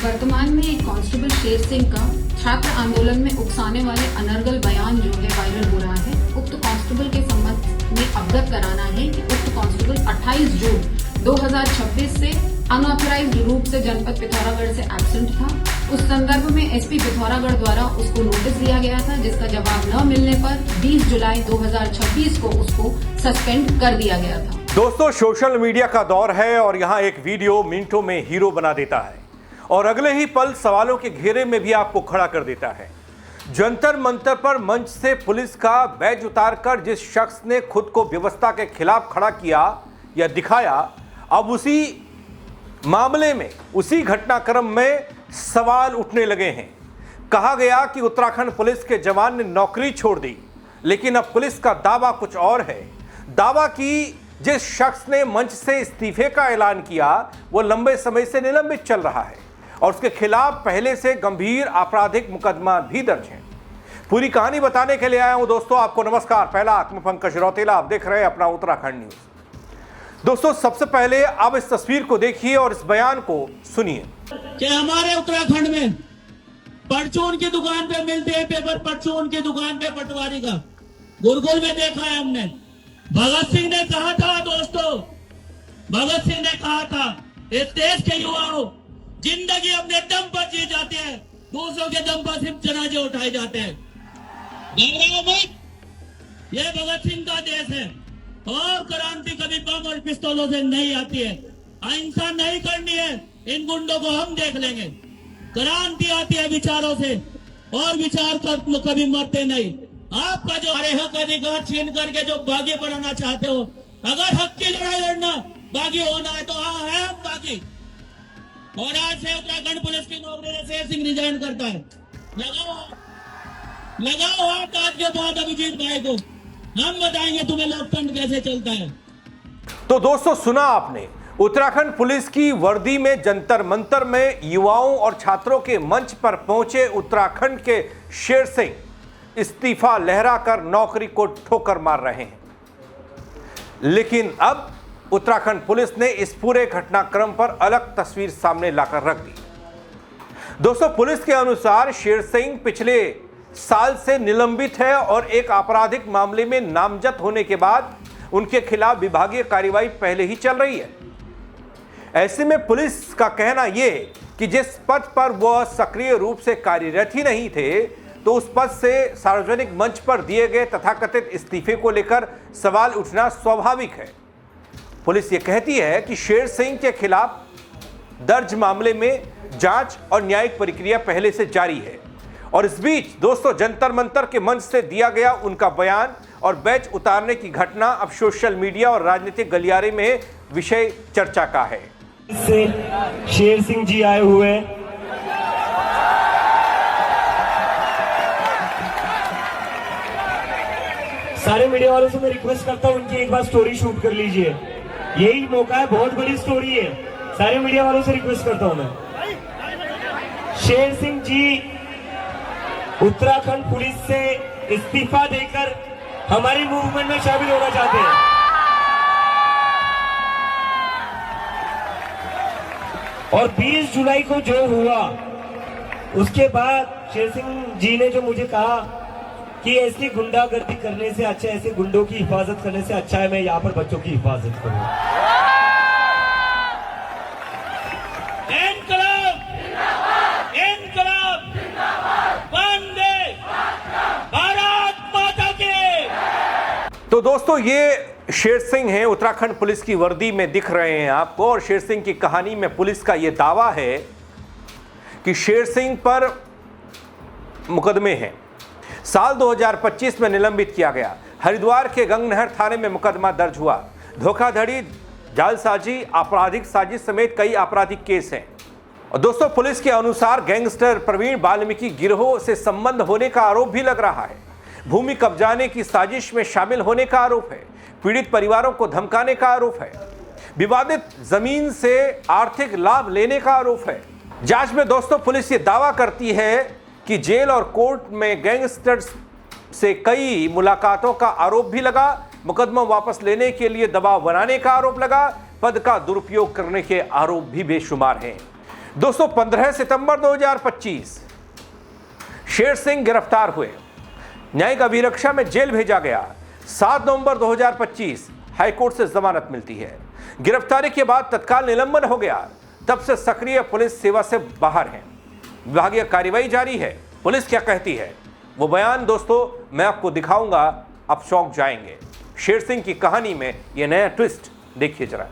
वर्तमान में एक कांस्टेबल शेर सिंह का छात्र आंदोलन में उकसाने वाले अनर्गल बयान जो है वायरल हो रहा है। उक्त कांस्टेबल के संबंध में अवगत कराना है कि उक्त कांस्टेबल 28 जून 2026 से अनऑथराइज्ड रूप से जनपद पिथौरागढ़ से एब्सेंट था। उस संदर्भ में एसपी पिथौरागढ़ द्वारा उसको नोटिस दिया गया था, जिसका जवाब न मिलने पर 20 जुलाई 2026 को उसको सस्पेंड कर दिया गया था। दोस्तों, सोशल मीडिया का दौर है और यहाँ एक वीडियो मिनटों में हीरो बना देता है और अगले ही पल सवालों के घेरे में भी आपको खड़ा कर देता है। जंतर मंतर पर मंच से पुलिस का बैज उतारकर जिस शख्स ने खुद को व्यवस्था के खिलाफ खड़ा किया या दिखाया, अब उसी मामले में, उसी घटनाक्रम में सवाल उठने लगे हैं। कहा गया कि उत्तराखंड पुलिस के जवान ने नौकरी छोड़ दी, लेकिन अब पुलिस का दावा कुछ और है। दावा की जिस शख्स ने मंच से इस्तीफे का ऐलान किया वो लंबे समय से निलंबित चल रहा है और उसके खिलाफ पहले से गंभीर आपराधिक मुकदमा भी दर्ज है। पूरी कहानी बताने के लिए आया हूं दोस्तों। आपको नमस्कार, पहला मैं पंकज रौतेला, आप देख रहे हैं अपना उत्तराखंड न्यूज। दोस्तों, सबसे पहले आप इस तस्वीर को देखिए और इस बयान को सुनिए कि हमारे उत्तराखंड में परचून की दुकान पे मिलते हैं पेपर, परचून की दुकान पे पटवारी का गुरगुल में देखा है हमने। भगत सिंह ने कहा था दोस्तों, भगत सिंह ने कहा था इस देश के युवाओं, जिंदगी अपने दम पर जी जाते हैं, दूसरों के दम पर सिर्फ जनाजे उठाए जाते हैं। घबराओ मत, ये भगत सिंह का देश है और क्रांति कभी बम और पिस्तौलों से नहीं आती है। अहिंसा नहीं करनी है, इन गुंडों को हम देख लेंगे। क्रांति आती है विचारों से और विचार कर कभी मरते नहीं। आपका जो हरे हक अधिकार छीन करके जो बागी बनाना चाहते हो, अगर हक की लड़ाई लड़ना, बागी होना है तो हाँ है हम बागी। और आज से उत्तराखंड पुलिस की नौकरी से शेर सिंह रिजाइन करता है। लगाओ हाथ आज के बाद अभिजीत भाई को, हम बताएंगे तुम्हें लोकतंत्र कैसे चलता है। तो दोस्तों, सुना आपने, उत्तराखंड पुलिस की वर्दी में जंतर मंतर में युवाओं और छात्रों के मंच पर पहुंचे उत्तराखंड के शेर सिंह इस्तीफा लहराकर नौकरी को ठोकर मार रहे हैं। लेकिन अब उत्तराखंड पुलिस ने इस पूरे घटनाक्रम पर अलग तस्वीर सामने लाकर रख दी। दोस्तों, पुलिस के अनुसार शेर सिंह पिछले साल से निलंबित है और एक आपराधिक मामले में नामजद होने के बाद उनके खिलाफ विभागीय कार्रवाई पहले ही चल रही है। ऐसे में पुलिस का कहना यह है कि जिस पद पर वह सक्रिय रूप से कार्यरत ही नहीं थे, तो उस पद से सार्वजनिक मंच पर दिए गए तथाकथित इस्तीफे को लेकर सवाल उठना स्वाभाविक है। पुलिस ये कहती है कि शेर सिंह के खिलाफ दर्ज मामले में जांच और न्यायिक प्रक्रिया पहले से जारी है। और इस बीच दोस्तों, जंतर मंतर के मंच से दिया गया उनका बयान और बैच उतारने की घटना अब सोशल मीडिया और राजनीतिक गलियारे में विषय चर्चा का है। इससे शेर सिंह जी आए हुए सारे मीडिया वालों से मैं रिक्वेस्ट करता हूं, उनकी एक बार स्टोरी शूट कर लीजिए। यही मौका है, बहुत बड़ी स्टोरी है। सारे मीडिया वालों से रिक्वेस्ट करता हूं मैं। शेर सिंह जी उत्तराखंड पुलिस से इस्तीफा देकर हमारी मूवमेंट में शामिल होना चाहते हैं। और 20 जुलाई को जो हुआ, उसके बाद शेर सिंह जी ने जो मुझे कहा कि ऐसी गुंडागर्दी करने से अच्छा, ऐसे गुंडों की हिफाजत करने से अच्छा है मैं यहाँ पर बच्चों की हिफाजत करूं। इनकलाब, इनकलाब, वंदे भारत माता की। तो दोस्तों, ये शेर सिंह हैं, उत्तराखंड पुलिस की वर्दी में दिख रहे हैं आपको। और शेर सिंह की कहानी में पुलिस का यह दावा है कि शेर सिंह पर मुकदमे हैं। साल 2025 में निलंबित किया गया। हरिद्वार के गंगनहर थाने में मुकदमा दर्ज हुआ। धोखाधड़ी, जालसाजी, आपराधिक साजिश समेत कई आपराधिक केस हैं। और दोस्तों, पुलिस के अनुसार गैंगस्टर प्रवीण वाल्मीकि गिरोह से संबंध होने का आरोप भी लग रहा है। भूमि कब्जाने की साजिश में शामिल होने का आरोप है। पीड़ित परिवारों को धमकाने का आरोप है। विवादित जमीन से आर्थिक लाभ लेने का आरोप है। जांच में दोस्तों, पुलिस ये दावा करती है कि जेल और कोर्ट में गैंगस्टर्स से कई मुलाकातों का आरोप भी लगा। मुकदमा वापस लेने के लिए दबाव बनाने का आरोप लगा। पद का दुरुपयोग करने के आरोप भी बेशुमार हैं। दोस्तों 15 सितंबर 2025 शेर सिंह गिरफ्तार हुए, न्यायिक अभिरक्षा में जेल भेजा गया। 7 नवंबर 2025 हाईकोर्ट से जमानत मिलती है। गिरफ्तारी के बाद तत्काल निलंबन हो गया। तब से सक्रिय पुलिस सेवा से बाहर हैं। विभागीय कार्रवाई जारी है। पुलिस क्या कहती है वो बयान दोस्तों मैं आपको दिखाऊंगा, आप चौंक जाएंगे। शेर सिंह की कहानी में यह नया ट्विस्ट देखिए जरा।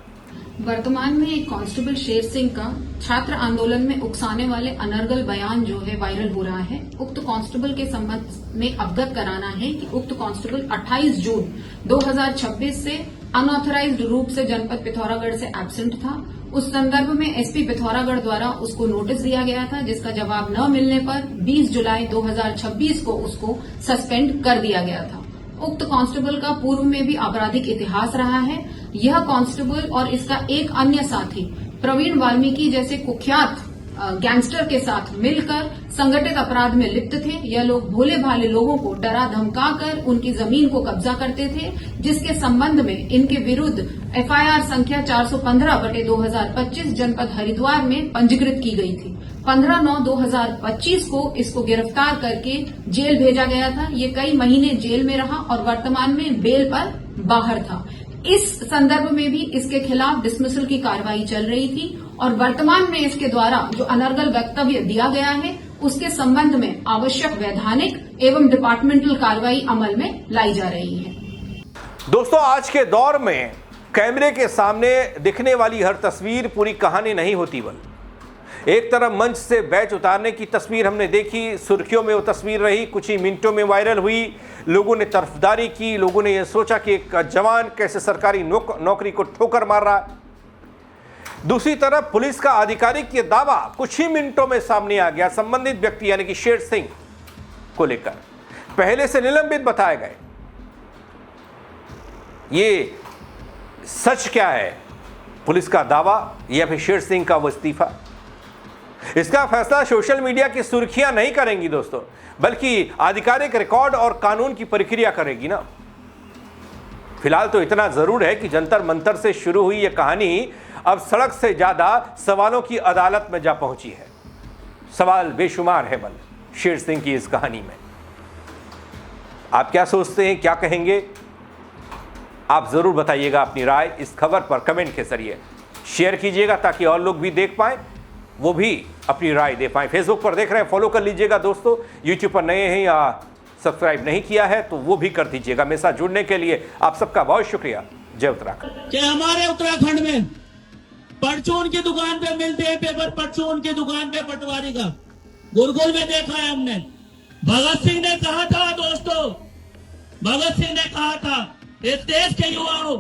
वर्तमान में एक कांस्टेबल शेर सिंह का छात्र आंदोलन में उकसाने वाले अनर्गल बयान जो है वायरल हो रहा है। उक्त कांस्टेबल के संबंध में अवगत कराना है कि उक्त कांस्टेबल 28 जून 2026 से अनऑथराइज्ड रूप से जनपद पिथौरागढ़ से एब्सेंट था। उस संदर्भ में एसपी पिथौरागढ़ द्वारा उसको नोटिस दिया गया था, जिसका जवाब न मिलने पर 20 जुलाई 2026 को उसको सस्पेंड कर दिया गया था। उक्त कांस्टेबल का पूर्व में भी आपराधिक इतिहास रहा है। यह कांस्टेबल और इसका एक अन्य साथी प्रवीण वाल्मीकि जैसे कुख्यात गैंगस्टर के साथ मिलकर संगठित अपराध में लिप्त थे। यह लोग भोले भाले लोगों को डरा धमकाकर उनकी जमीन को कब्जा करते थे, जिसके संबंध में इनके विरुद्ध एफआईआर संख्या 415/2025 जनपद हरिद्वार में पंजीकृत की गई थी। 15/9/2025 को इसको गिरफ्तार करके जेल भेजा गया था। ये कई महीने जेल में रहा और वर्तमान में बेल पर बाहर था। इस संदर्भ में भी इसके खिलाफ डिसमिसल की कार्रवाई चल रही थी और वर्तमान में इसके द्वारा जो अनर्गल वक्तव्य दिया गया है उसके संबंध में आवश्यक वैधानिक एवं डिपार्टमेंटल कार्रवाई अमल में लाई जा रही है। दोस्तों आज के दौर में कैमरे के सामने दिखने वाली हर तस्वीर पूरी कहानी नहीं होती। बल एक तरफ मंच से बैच उतारने की तस्वीर हमने देखी, सुर्खियों में वो तस्वीर रही, कुछ ही मिनटों में वायरल हुई, लोगों ने तरफदारी की, लोगों ने यह सोचा कि एक जवान कैसे सरकारी नौकरी को ठोकर मार रहा। दूसरी तरफ पुलिस का आधिकारिक ये दावा कुछ ही मिनटों में सामने आ गया। संबंधित व्यक्ति यानी कि शेर सिंह को लेकर पहले से निलंबित बताए गए। ये सच क्या है, पुलिस का दावा या फिर शेर सिंह का वो इस्तीफा? इसका फैसला सोशल मीडिया की सुर्खियां नहीं करेंगी दोस्तों, बल्कि आधिकारिक रिकॉर्ड और कानून की प्रक्रिया करेगी ना। फिलहाल तो इतना जरूर है कि जंतर मंतर से शुरू हुई यह कहानी अब सड़क से ज्यादा सवालों की अदालत में जा पहुंची है। सवाल बेशुमार है बल शेर सिंह की इस कहानी में। आप क्या सोचते हैं, क्या कहेंगे? आप जरूर बताइएगा अपनी राय इस खबर पर कमेंट के जरिए। शेयर कीजिएगा ताकि और लोग भी देख पाएं, वो भी अपनी राय दे पाएं। फेसबुक पर देख रहे हैं फॉलो कर लीजिएगा दोस्तों। यूट्यूब पर नए हैं या सब्सक्राइब नहीं किया है तो वो भी कर दीजिएगा। मेरे साथ जुड़ने के लिए आप सबका बहुत शुक्रिया। जय उत्तराखंड। कि हमारे उत्तराखंड में परचून की दुकान पे मिलते हैं पेपर, परचून की दुकान पे पटवारी का गुरकुल में देखा है हमने। भगत सिंह ने कहा था दोस्तों, भगत सिंह ने कहा था इस देश के युवाओं,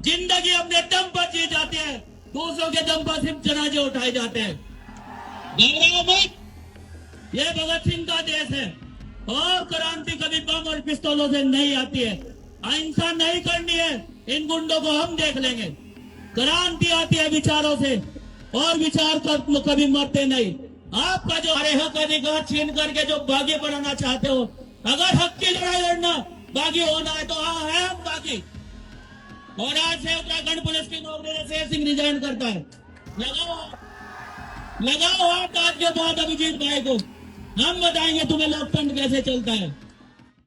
जिंदगी अपने दम पर जी जाते हैं, दूसरों के दम पर सिर्फ जनाजे उठाए जाते हैं। घबराओ मत, यह भगत सिंह का देश है और क्रांति कभी बम और पिस्तौलों से नहीं आती है। अहिंसा नहीं करनी है, इन गुंडों को हम देख लेंगे। क्रांति आती है विचारों से और विचार कभी मरते नहीं। आपका जो हरे हक अधिकार छीन करके जो बागी बनाना चाहते हो, अगर हक की लड़ाई लड़ना बागी होना है तो हाँ है हम बागी। और आज से उत्तराखंड पुलिस की नौकरी से शेर सिंह रिजाइन करता है। लगाओ हाथ आज के बाद अभिजीत भाई को, हम बताएंगे तुम्हें लोकतंत्र कैसे चलता है।